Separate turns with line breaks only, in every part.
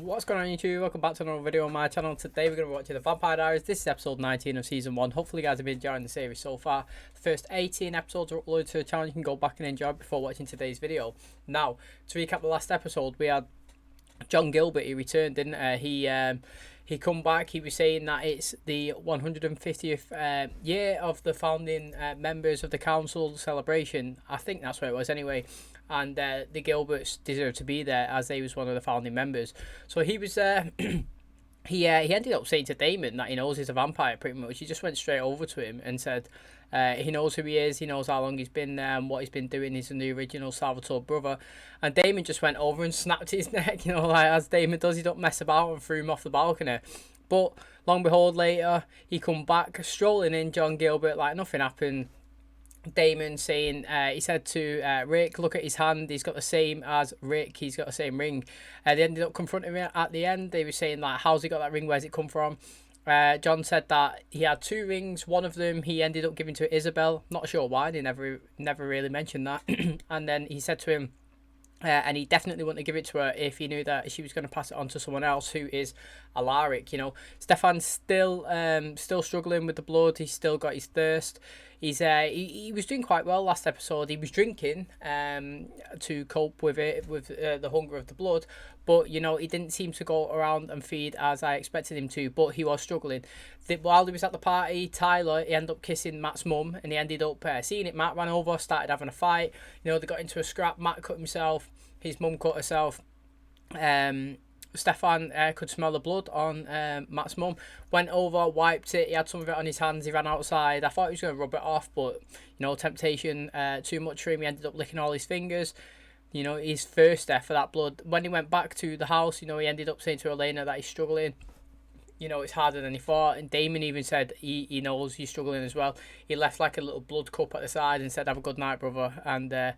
What's going on YouTube? Welcome back to another video on my channel. Today we're going to be watching the Vampire Diaries. This is episode 19 of season 1. Hopefully you guys have been enjoying the series so far. The first 18 episodes are uploaded to the channel. You can go back and enjoy before watching today's video. Now, to recap the last episode, we had John Gilbert. He returned, didn't he come back. He was saying that it's the 150th year of the founding members of the council celebration. I think that's what it was anyway. And the Gilberts deserve to be there as they was one of the founding members. So he was he ended up saying to Damon that he knows he's a vampire pretty much. He just went straight over to him and said he knows who he is, he knows how long he's been there, what he's been doing. He's the original Salvatore brother. And Damon just went over and snapped his neck, you know, like as Damon does. He don't mess about, and threw him off the balcony. But long and behold, later he come back strolling in, John Gilbert, like nothing happened. Damon saying, he said to Rick, look at his hand, he's got the same as Rick, he's got the same ring. They ended up confronting him at the end. They were saying, like, how's he got that ring, where's it come from? John said that he had 2 rings. One of them he ended up giving to Isabel. Not sure why, they never really mentioned that. And then he said to him, and he definitely wouldn't give it to her if he knew that she was going to pass it on to someone else who is Alaric. You know, Stefan's still struggling with the blood. He's still got his thirst. He was doing quite well last episode. He was drinking to cope with it, with the hunger of the blood. But, you know, he didn't seem to go around and feed as I expected him to. But he was struggling. While he was at the party, Tyler, he ended up kissing Matt's mum. And he ended up seeing it. Matt ran over, started having a fight. You know, they got into a scrap. Matt cut himself. His mum cut herself. Stefan could smell the blood on Matt's mum. Went over, wiped it. He had some of it on his hands. He ran outside. I thought he was going to rub it off, but, you know, temptation too much for him. He ended up licking all his fingers. You know, he's thirsty for that blood. When he went back to the house, you know, he ended up saying to Elena that he's struggling. You know, it's harder than he thought. And Damon even said he knows he's struggling as well. He left like a little blood cup at the side and said, have a good night, brother. And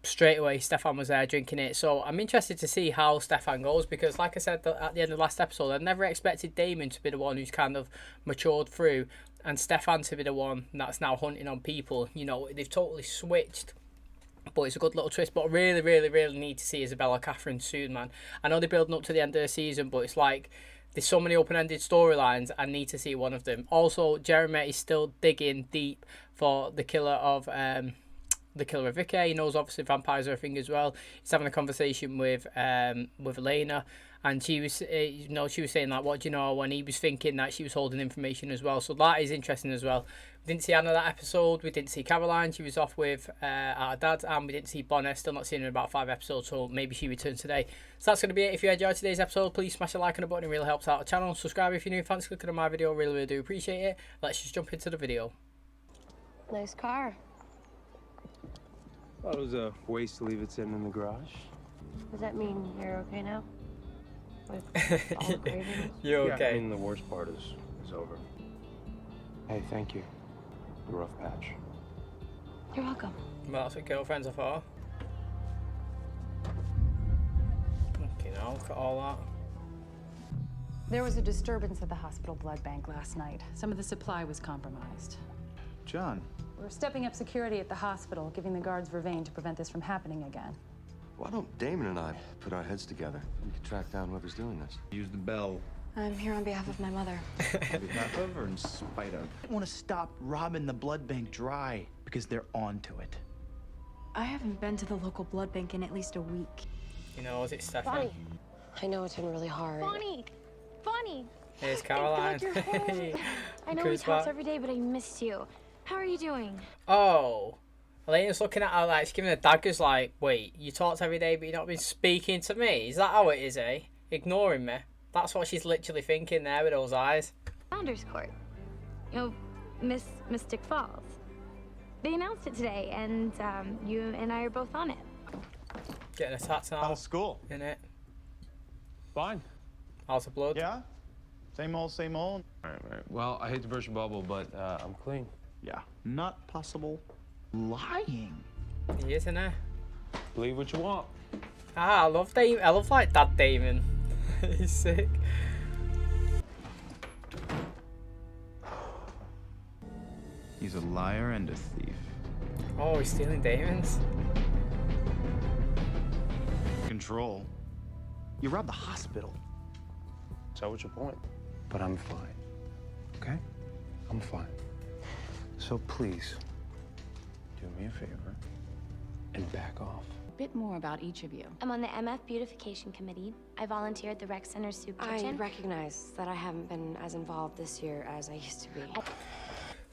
straight away Stefan was there drinking it. So I'm interested to see how Stefan goes, because like I said at the end of the last episode, I never expected Damon to be the one who's kind of matured through and Stefan to be the one that's now hunting on people. You know, they've totally switched, but it's a good little twist. But I really need to see Isabella Catherine soon, man. I know they're building up to the end of the season, but it's like there's so many open-ended storylines. I need to see one of them. Also, Jeremy is still digging deep for the killer of Vicky. He knows obviously vampires are a thing as well. He's having a conversation with Elena, and she was you know, she was saying like, what do you know, and he was thinking that she was holding information as well. So that is interesting as well. We didn't see Anna that episode. We didn't see Caroline. She was off with our dad, and we didn't see Bonner. Still not seen her in about 5 episodes, so maybe she returns today. So that's going to be it. If you enjoyed today's episode, please smash a like on the button. It really helps out the channel. Subscribe if you're new. Thanks for clicking on my video. Really do appreciate it. Let's just jump into the video.
Nice car.
Thought it was a waste to leave it sitting in the garage.
Does that mean you're okay now? With all the cravings?
You're
Yeah,
okay.
I mean, the worst part is over. Hey, thank you. The rough patch.
You're welcome.
Well, that's what girlfriends are for. Okay, now look at all that.
There was a disturbance at the hospital blood bank last night. Some of the supply was compromised.
John.
We're stepping up security at the hospital, giving the guards Vervain to prevent this from happening again.
Why don't Damon and I put our heads together? We could track down whoever's doing this.
Use the bell.
I'm here on behalf of my mother.
On behalf of or in spite of? I want to stop robbing the blood bank dry because they're on to it.
I haven't been to the local blood bank in at least a week.
You know, is it Stefan?
Bonnie. I know it's been really hard.
Bonnie! Bonnie!
Here's Caroline.
I feel like you're home. I know we talk every day, but I missed you. How are you doing?
Oh, Elena's looking at her like, she's giving her daggers like, wait, you talked every day but you've not been speaking to me? Is that how it is, eh? Ignoring me? That's what she's literally thinking there with those eyes.
Founders Court. You know, Mystic Falls. They announced it today, and you and I are both on it.
Getting attacked now.
How's school?
In it.
Fine.
How's the blood?
Yeah? Same old, same old?
Right. Well, I hate to burst your bubble, but I'm clean.
Yeah. Not possible. Lying.
He is, isn't he?
Believe what you want.
Ah, I love Damon. I love like Dad Damon. He's sick.
He's a liar and a thief.
Oh, he's stealing Damon's.
Control. You robbed the hospital.
So what's your point? But I'm fine. Okay? I'm fine. So please, do me a favor and back off.
A bit more about each of you.
I'm on the MF Beautification Committee. I volunteer at the Rec Center Soup Kitchen.
I recognize that I haven't been as involved this year as I used to be.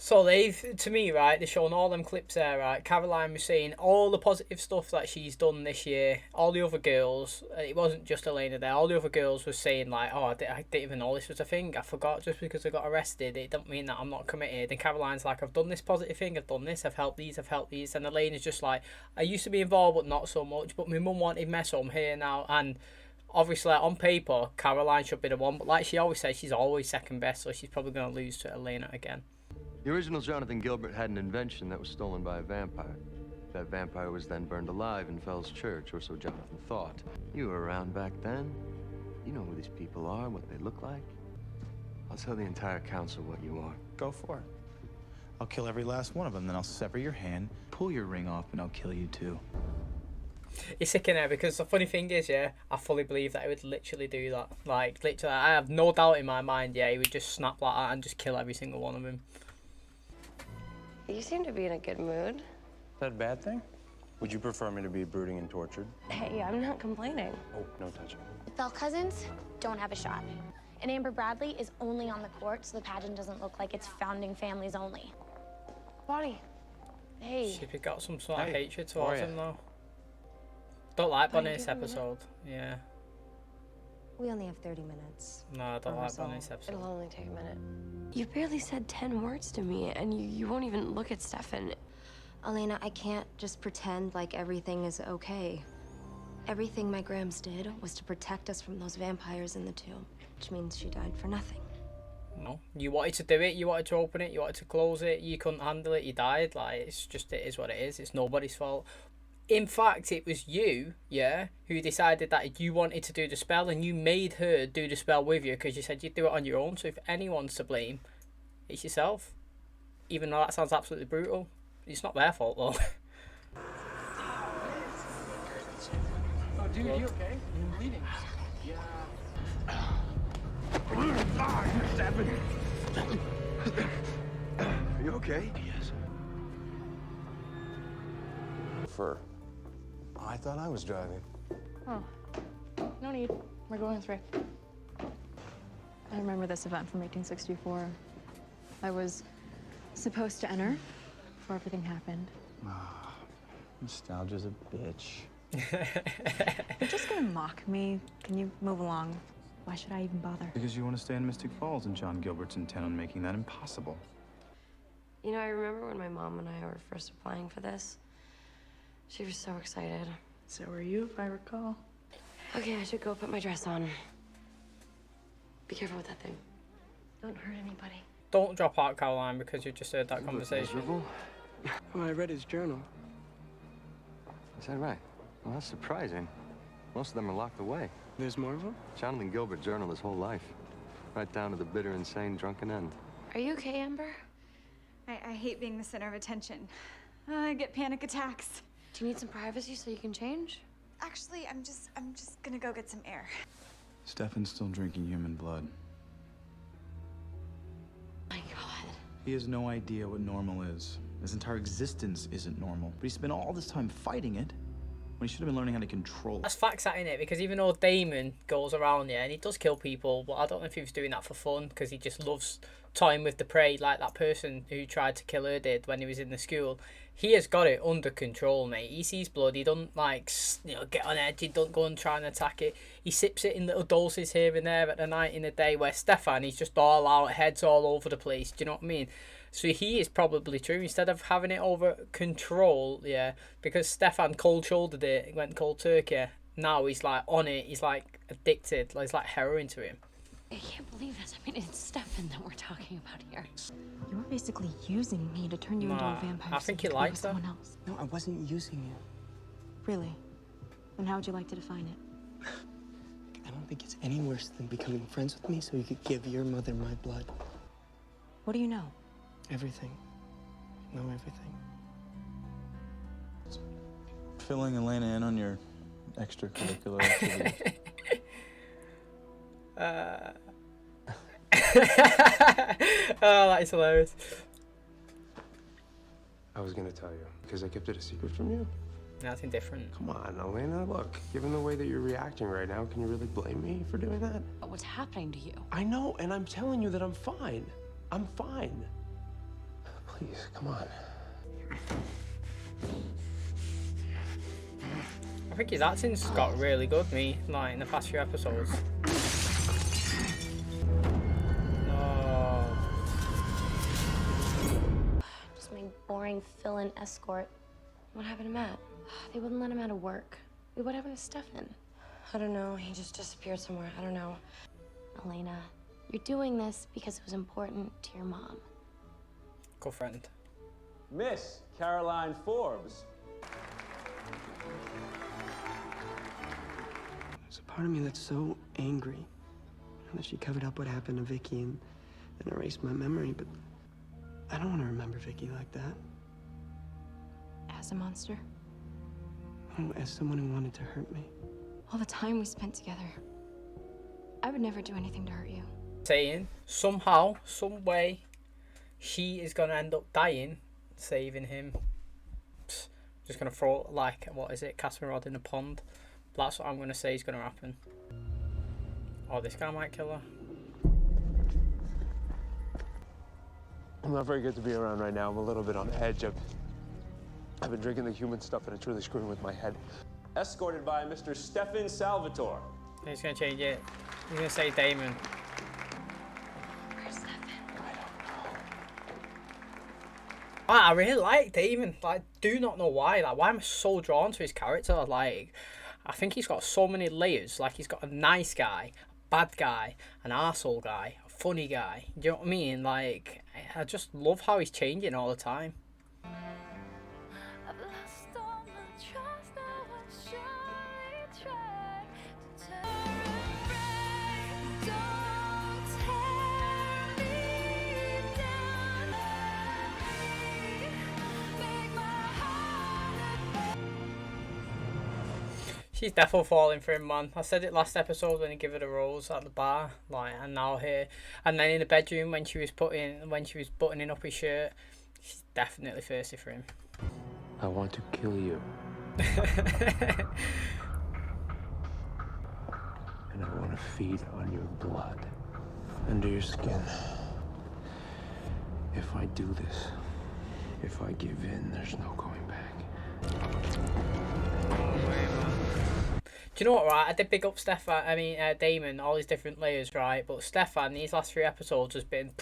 So they've, to me, right, they're showing all them clips there, right? Caroline was saying all the positive stuff that she's done this year. All the other girls, it wasn't just Elena there, all the other girls were saying like, oh, I didn't even know this was a thing. I forgot just because I got arrested. It don't mean that I'm not committed. And Caroline's like, I've done this positive thing, I've done this, I've helped these. And Elena's just like, I used to be involved, but not so much. But my mum wanted me, so I'm here now. And obviously, on paper, Caroline should be the one. But like she always says, she's always second best, so she's probably going to lose to Elena again.
The original Jonathan Gilbert had an invention that was stolen by a vampire. That vampire was then burned alive in Fell's Church, or so Jonathan thought. You were around back then. You know who these people are, what they look like. I'll tell the entire council what you are.
Go for it. I'll kill every last one of them, then I'll sever your hand, pull your ring off, and I'll kill you too.
It's sick in there because the funny thing is, yeah, I fully believe that he would literally do that. Like, literally, I have no doubt in my mind, yeah, he would just snap like that and just kill every single one of them.
You seem to be in a good mood.
Is that a bad thing? Would you prefer me to be brooding and tortured?
Hey, I'm not complaining.
Oh, no touching.
The Bell cousins don't have a shot. And Amber Bradley is only on the court, so the pageant doesn't look like it's founding families only.
Bonnie. Hey.
She got some sort of
Hey,
hatred towards
how are
him though. Don't like
Bonnie,
Bonnie this
do you have a minute?
episode. Yeah.
We only have 30 minutes.
No, I don't like
Rehearsal.
Bonnie this episode.
It'll only take a minute. You barely said 10 words to me, and you won't even look at Stefan.
Elena, I can't just pretend like everything is okay. Everything my Grams did was to protect us from those vampires in the tomb, which means she died for nothing.
No, you wanted to do it, you wanted to open it, you wanted to close it, you couldn't handle it, you died. Like, it's just, it is what it is. It's nobody's fault. In fact, it was you, yeah, who decided that you wanted to do the spell, and you made her do the spell with you because you said you'd do it on your own. So if anyone's to blame, it's yourself. Even though that sounds absolutely brutal, it's not their fault though.
Oh, dude, you okay? You're bleeding.
Are you okay?
Yes. Fur. I thought I was driving.
Oh, no need. We're going with Rick. I remember this event from 1864. I was supposed to enter before everything happened.
Ah, nostalgia's a bitch.
You're just gonna mock me. Can you move along? Why should I even bother?
Because you want to stay in Mystic Falls, and John Gilbert's intent on making that impossible.
You know, I remember when my mom and I were first applying for this. She was so excited.
So were you, if I recall.
Okay, I should go put my dress on. Be careful with that thing. Don't hurt anybody.
Don't drop out, Caroline, because you just heard that conversation.
Miserable?
Oh, I read his journal.
Is that right? Well, that's surprising. Most of them are locked away.
There's more of them?
Jonathan Gilbert journaled his whole life. Right down to the bitter, insane, drunken end.
Are you okay, Amber?
I hate being the center of attention. I get panic attacks.
Do you need some privacy so you can change?
Actually, I'm just gonna go get some air.
Stefan's still drinking human blood.
My God.
He has no idea what normal is. His entire existence isn't normal. But he spent all this time fighting it when he should have been learning how to control it.
That's facts, that, innit? Because even though Damon goes around, yeah, and he does kill people, but I don't know if he was doing that for fun, because he just loves toying with the prey, like that person who tried to kill her did when he was in the school. He has got it under control, mate. He sees blood, he doesn't, like, you know, get on edge, he doesn't go and try and attack it. He sips it in little doses here and there at the night in the day, where Stefan, he's just all out, heads all over the place, do you know what I mean? So he is probably true, instead of having it over control, yeah, because Stefan cold-shouldered it, went cold turkey. Now he's like on it, he's like addicted, like, it's like heroin to him.
I can't believe this. I mean, it's Stefan that we're talking about here.
You were basically using me to turn you into a vampire.
I think
so
he
you could be
likes
with
her.
someone else.
No, I wasn't using you.
Really? And how would you like to define it?
I don't think it's any worse than becoming friends with me so you could give your mother my blood.
What do you know?
Everything. I know everything.
Filling Elena in on your extracurricular activities.
Oh, that is hilarious.
I was gonna tell you, because I kept it a secret from you.
Nothing different.
Come on, Elena, look. Given the way that you're reacting right now, can you really blame me for doing that?
What's happening to you?
I know, and I'm telling you that I'm fine. I'm fine. Please, come on.
I think his acting's got really good, like in the past few episodes. No.
Just my boring fill-in escort. What happened to Matt? They wouldn't let him out of work. What happened to Stefan? I don't know. He just disappeared somewhere. I don't know. Elena, you're doing this because it was important to your mom.
Good friend.
Miss Caroline Forbes.
There's a part of me that's so angry that she covered up what happened to Vicky and erased my memory, but I don't want to remember Vicky like that.
As a monster?
Oh, as someone who wanted to hurt me.
All the time we spent together. I would never do anything to hurt you.
Saying somehow, some way, she is gonna end up dying, saving him. Psst, just gonna throw like, what is it, casting rod in a pond. That's what I'm gonna say is gonna happen. Oh, this guy might kill her.
I'm not very good to be around right now. I'm a little bit on edge. I've been drinking the human stuff and it's really screwing with my head.
Escorted by Mr. Stefan Salvatore.
He's gonna change it. He's gonna say Damon.
Where's Stefan?
I really like Damon. Like, do not know why. Like, why am I so drawn to his character? Like, I think he's got so many layers. Like, he's got a nice guy, a bad guy, an arsehole guy, a funny guy. Do you know what I mean? Like, I just love how he's changing all the time. She's definitely falling for him, man. I said it last episode when he gave her the rose at the bar, like, and now here, and then in the bedroom when she was buttoning up his shirt. She's definitely thirsty for him.
I want to kill you. And I want to feed on your blood, under your skin. If I do this, if I give in, there's no going back.
Do you know what, right? I did big up Damon, all his different layers, right? But Stefan, these last 3 episodes has been,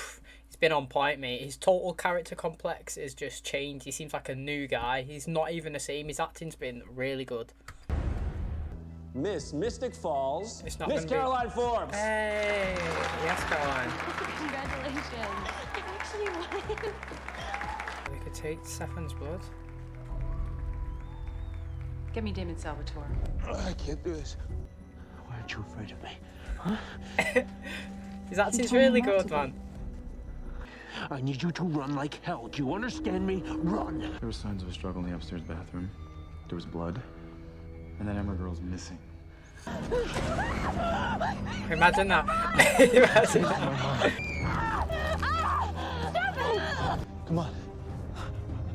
he's been on point, mate. His total character complex is just changed. He seems like a new guy. He's not even the same. His acting's been really good.
Miss Mystic Falls.
It's not
Miss Caroline Forbes.
Hey, yes, Caroline.
Congratulations. I actually won.
We could take Stefan's blood.
Get me Damon Salvatore.
I can't do this. Why aren't you afraid of me? Huh?
His acting's really good, man.
I need you to run like hell. Do you understand me? Run!
There were signs of a struggle in the upstairs bathroom. There was blood. And then Emma girl's missing.
Imagine that. Imagine that.
Come on.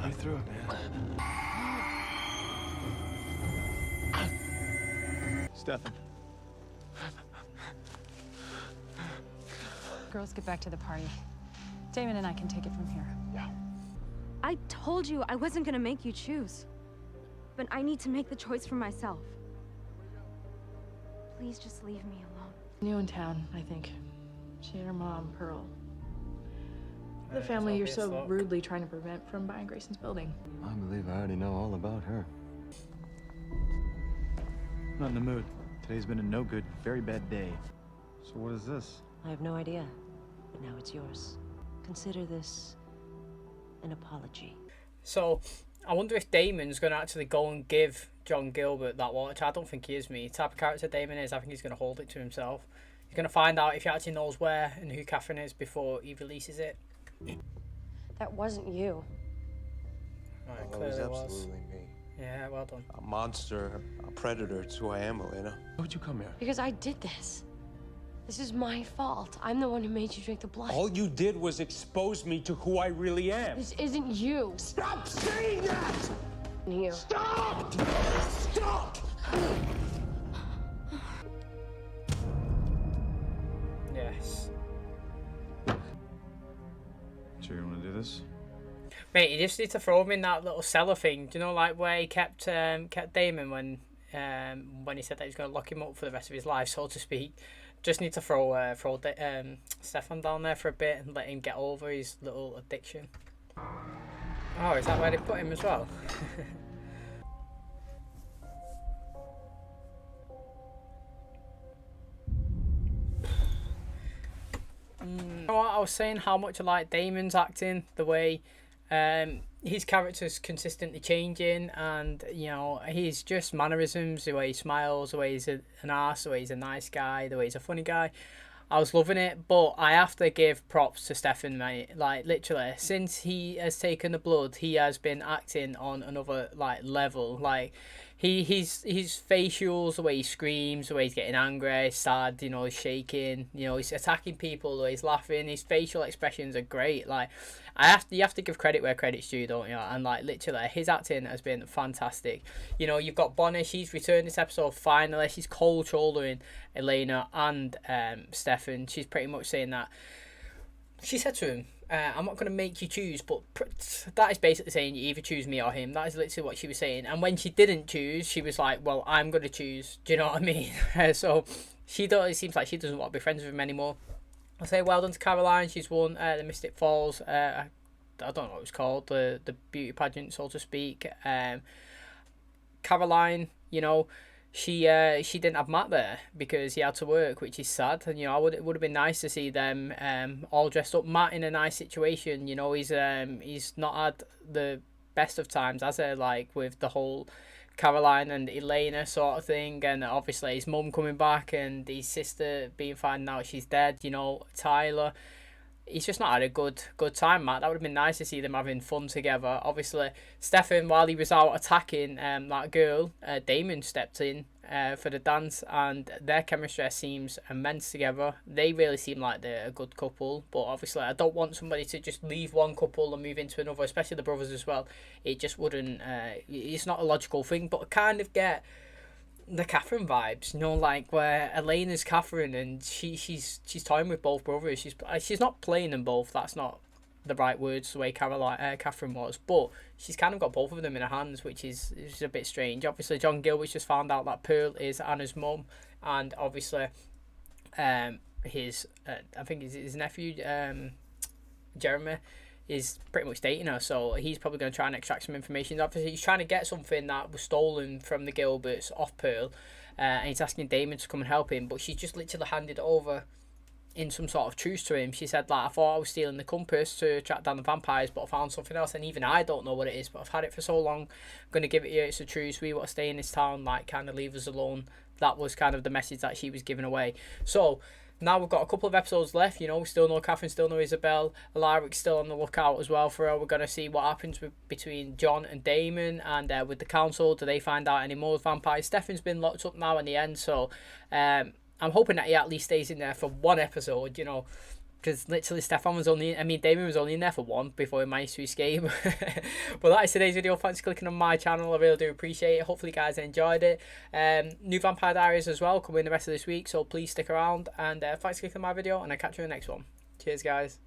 I threw it, man. Stefan.
Girls, get back to the party. Damon and I can take it from here.
Yeah.
I told you I wasn't gonna make you choose. But I need to make the choice for myself. Please just leave me alone.
New in town, I think. She and her mom, Pearl. The family you're so rudely trying to prevent from buying Grayson's building.
I believe I already know all about her.
Not in the mood. Today's been a no good, very bad day.
So what is this?
I have no idea, but now it's yours. Consider this an apology.
So, I wonder if Damon's going to actually go and give John Gilbert that watch. I don't think he is, me. The type of character Damon is, I think he's going to hold it to himself. He's going to find out if he actually knows where and who Catherine is before he releases it.
That wasn't you.
Right,
Well, it
clearly
was
it was.
absolutely me.
Yeah, well done.
A monster, a predator. It's who I am, Elena. Why would you come here?
Because I did this. This is my fault. I'm the one who made you drink the blood.
All you did was expose me to who I really am.
This isn't you.
Stop saying that!
You.
Stop! Stop!
Yes.
Sure you want to do this?
Mate, you just need to throw him in that little cellar thing. Do you know, like where he kept Damon when he said that he was going to lock him up for the rest of his life, so to speak. Just need to throw Stefan down there for a bit and let him get over his little addiction. Oh, is that where they put him as well? You know what, I was saying how much I like Damon's acting, the way his character's consistently changing, and you know, he's just mannerisms, the way he smiles, the way he's an arse, the way he's a nice guy, the way he's a funny guy. I was loving it, but I have to give props to Stefan, mate. Like, literally, since he has taken the blood, he has been acting on another, like, level. Like, his facials, the way he screams, the way he's getting angry, sad, you know, he's shaking, you know, he's attacking people, the way he's laughing, his facial expressions are great. Like, you have to give credit where credit's due, don't you? And like, literally, his acting has been fantastic. You know, you've got Bonnie, she's returned this episode finally. She's cold shouldering Elena and Stefan. She's pretty much saying that she said to him, I'm not going to make you choose, but that is basically saying you either choose me or him. That is literally what she was saying. And when she didn't choose, she was like, well, I'm going to choose. Do you know what I mean? So it seems like she doesn't want to be friends with him anymore. I'll say well done to Caroline. She's won the Mystic Falls. I don't know what it was called, the beauty pageant, so to speak. Caroline, you know, she didn't have Matt there because he had to work, which is sad. And you know, it would have been nice to see them all dressed up. Matt in a nice situation. You know, he's not had the best of times, has he? Like with the whole Caroline and Elena sort of thing, and obviously his mum coming back and his sister being found out she's dead. You know, Tyler. He's just not had a good time, Matt. That would have been nice to see them having fun together. Obviously, Stefan, while he was out attacking that girl, Damon stepped in for the dance, and their chemistry seems immense together. They really seem like they're a good couple, but obviously I don't want somebody to just leave one couple and move into another, especially the brothers as well. It just wouldn't, it's not a logical thing, but I kind of get the Catherine vibes, you know, like where Elena's Catherine and she's toying with both brothers. She's not playing them both. That's not the right words, the way Catherine was, but she's kind of got both of them in her hands, which is a bit strange. Obviously, John Gilbert's just found out that Pearl is Anna's mum, and obviously, his I think his nephew Jeremy is pretty much dating her, so he's probably going to try and extract some information. Obviously, he's trying to get something that was stolen from the Gilberts off Pearl, and he's asking Damon to come and help him, but she's just literally handed over in some sort of truce to him. She said, like, I thought I was stealing the compass to track down the vampires, but I found something else, and even I don't know what it is, but I've had it for so long, I'm going to give it you, it's a truce, we want to stay in this town, like, kind of leave us alone. That was kind of the message that she was giving away. So now we've got a couple of episodes left, you know, we still know Catherine, still know Isabel, Alaric's still on the lookout as well for her. We're going to see what happens between John and Damon, and with the council, do they find out any more vampires? Stefan's been locked up now in the end, so I'm hoping that he at least stays in there for one episode, you know, because literally Damon was only in there for one before he managed to escape. But that is today's video. Thanks for clicking on my channel, I really do appreciate it. Hopefully you guys enjoyed it. New Vampire Diaries as well coming the rest of this week, so please stick around, and thanks for clicking on my video, and I'll catch you in the next one. Cheers guys.